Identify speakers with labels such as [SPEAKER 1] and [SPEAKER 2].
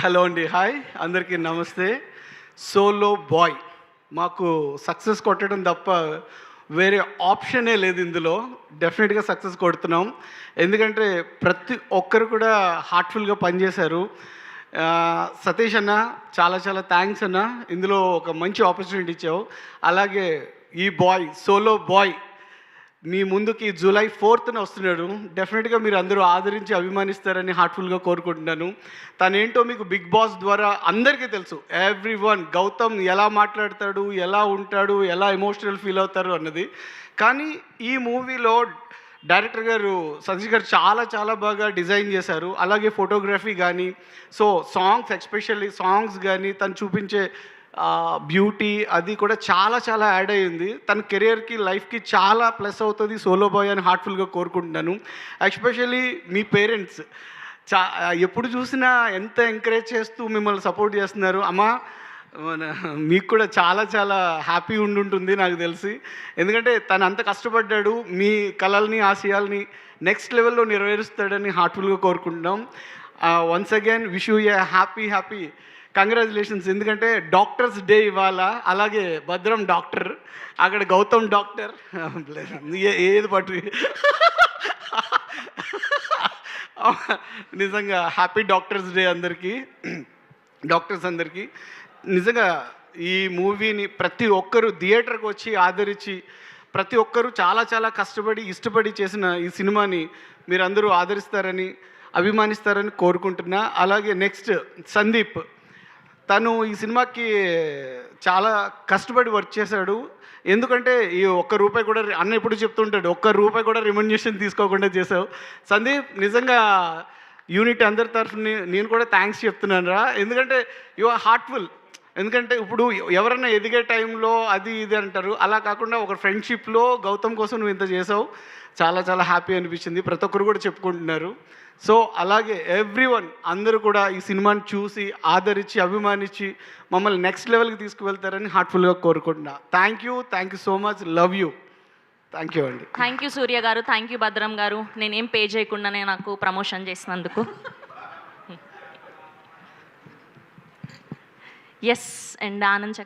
[SPEAKER 1] Hello అండి, hi అందరికీ నమస్తే. సోలో బాయ్ మాకు సక్సెస్ కొట్టడం తప్ప వేరే ఆప్షనే లేదు. ఇందులో డెఫినెట్గా సక్సెస్ కొడుతున్నాం. ఎందుకంటే ప్రతి ఒక్కరు కూడా హార్ట్ఫుల్గా పనిచేశారు. సతీష్ అన్న చాలా చాలా థ్యాంక్స్ అన్న, ఇందులో ఒక మంచి ఆపర్చునిటీ ఇచ్చావు. అలాగే ఈ బాయ్ సోలో బాయ్ మీ ముందుకి జూలై 4న వస్తున్నాడు. డెఫినెట్గా మీరు అందరూ ఆదరించి అభిమానిస్తారని హార్ట్ఫుల్గా కోరుకుంటున్నాను. తనేంటో మీకు బిగ్ బాస్ ద్వారా అందరికీ తెలుసు. ఎవ్రీవన్ గౌతమ్ ఎలా మాట్లాడతాడు, ఎలా ఉంటాడు, ఎలా ఎమోషనల్ ఫీల్ అవుతారు అన్నది. కానీ ఈ మూవీలో డైరెక్టర్ గారు సతీష్ గారు చాలా చాలా బాగా డిజైన్ చేశారు. అలాగే ఫోటోగ్రఫీ కానీ, సో సాంగ్స్ ఎస్పెషల్లీ సాంగ్స్ కానీ తను చూపించే బ్యూటీ అది కూడా చాలా చాలా యాడ్ అయ్యింది. తన కెరియర్కి లైఫ్కి చాలా ప్లస్ అవుతుంది సోలో బాయ్ అని హార్ట్ఫుల్గా కోరుకుంటున్నాను. ఎస్పెషల్లీ మీ పేరెంట్స్ ఎప్పుడు చూసినా ఎంత ఎంకరేజ్ చేస్తూ మిమ్మల్ని సపోర్ట్ చేస్తున్నారు. అమ్మా మీకు కూడా చాలా చాలా హ్యాపీ ఉండుంటుంది నాకు తెలిసి. ఎందుకంటే తను అంత కష్టపడ్డాడు, మీ కలల్ని ఆశయాల్ని నెక్స్ట్ లెవెల్లో నెరవేరుస్తాడని హార్ట్ఫుల్గా కోరుకుంటున్నాం. Once again wish you A happy congratulations. ఎందుకంటే డాక్టర్స్ డే ఇవాళ. అలాగే భద్రం డాక్టర్, అక్కడ గౌతమ్ డాక్టర్, ఏది పట్టు నిజంగా హ్యాపీ డాక్టర్స్ డే అందరికీ, డాక్టర్స్ అందరికీ. నిజంగా ఈ మూవీని ప్రతి ఒక్కరూ థియేటర్కి వచ్చి ఆదరించి, ప్రతి ఒక్కరూ చాలా చాలా కష్టపడి ఇష్టపడి చేసిన ఈ సినిమాని మీరందరూ ఆదరిస్తారని అభిమానిస్తారని కోరుకుంటున్నా. అలాగే నెక్స్ట్ సందీప్, తను ఈ సినిమాకి చాలా కష్టపడి వర్క్ చేశాడు. ఎందుకంటే ఈ ఒక్క రూపాయి కూడా అన్న ఎప్పుడు చెప్తుంటాడు, ఒక్క రూపాయి కూడా రెమ్యునరేషన్ తీసుకోకుండా చేసావు సందీప్. నిజంగా యూనిట్ అందరి తరఫున నేను కూడా థ్యాంక్స్ చెప్తున్నాను రా. ఎందుకంటే యు ఆర్ హార్ట్ఫుల్. ఎందుకంటే ఇప్పుడు ఎవరైనా ఎదిగే టైంలో అది ఇది అంటారు, అలా కాకుండా ఒక ఫ్రెండ్షిప్లో గౌతమ్ కోసం నువ్వు ఇంత చేసావు. చాలా చాలా హ్యాపీ అనిపించింది, ప్రతి ఒక్కరు కూడా చెప్పుకుంటున్నారు. సో అలాగే ఎవ్రీవన్ అందరూ కూడా ఈ సినిమాని చూసి ఆదరించి అభిమానించి మమ్మల్ని నెక్స్ట్ లెవెల్కి తీసుకువెళ్తారని హార్ట్ఫుల్గా కోరుకుంటున్నా. Thank you so much, love you. Thank you అండి.
[SPEAKER 2] థ్యాంక్ యూ సూర్య గారు, థ్యాంక్ యూ భద్రం గారు, నేనేం పే చేయకుండానే నాకు ప్రమోషన్ చేసినందుకు. ఎస్, అండ్ ఆనంద్ చక్ర